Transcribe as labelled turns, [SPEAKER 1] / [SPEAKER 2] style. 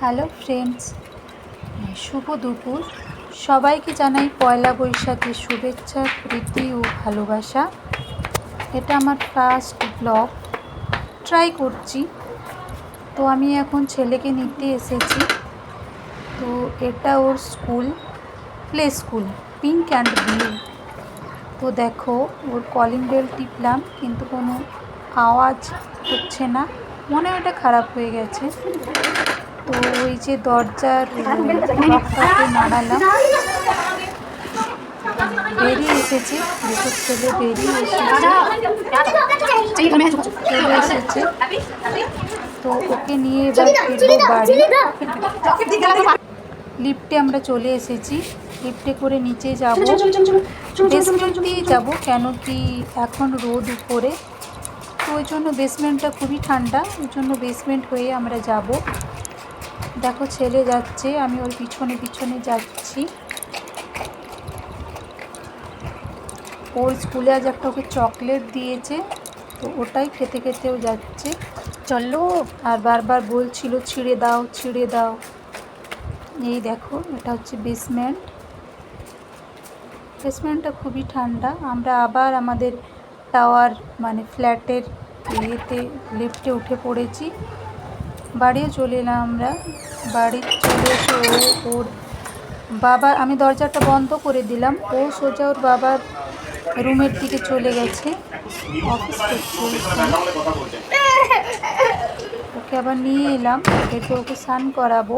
[SPEAKER 1] Hello friends, শুভ দুপুর। সবাইকে জানাই পয়লা বৈশাখের শুভেচ্ছা, প্রীতি ও ভালোবাসা। এটা আমার ফার্স্ট ব্লগ, ট্রাই করছি। তো আমি এখন ছেলেকে নিতে এসেছি। তো এটা ওর school, play school, pink and blue. তো দেখো, ওর কলিং বেল টিপলাম কিন্তু কোনো আওয়াজ হচ্ছে না, মনে হয় এটা খারাপ হয়ে গেছে। তো ওই যে দরজার লকটাকে নাড়ালাম, বেরিয়ে এসেছে। দেখো, ছেলে বেরিয়ে চলে এসেছে। তো ওকে নিয়ে এবার ফিরবো বাড়ি। লিফটে আমরা চলে এসেছি, লিফটে করে নিচে যাব, বেসমেন্ট দিয়ে যাব, কেন কি এখন রোদ উপরে। তো ওই জন্য বেসমেন্টটা খুবই ঠান্ডা, ওই জন্য বেসমেন্ট হয়ে আমরা যাব। দেখো, ছেলে যাচ্ছে, আমি ওর পিছনে পিছনে যাচ্ছি। ওর স্কুলে আজ একটা ওকে চকলেট দিয়েছে, তো ওটাই খেতে খেতেও যাচ্ছে। চলো, আর বারবার বলছিল ছিঁড়ে দাও ছিঁড়ে দাও। এই দেখো, এটা হচ্ছে বেসমেন্ট। বেসমেন্টটা খুবই ঠান্ডা। আমরা আবার আমাদের টাওয়ার মানে ফ্ল্যাটের ইয়েতে লিফটে উঠে পড়েছি, বাড়িও চলে এলাম আমরা। বাড়ি চলে এসে ওর বাবা, আমি দরজাটা বন্ধ করে দিলাম, ও সোজা ওর বাবার রুমের দিকে চলে গেছে, অফিস করছে। ওকে আবার নিয়ে এলাম, এরপর ওকে স্নান করাবো।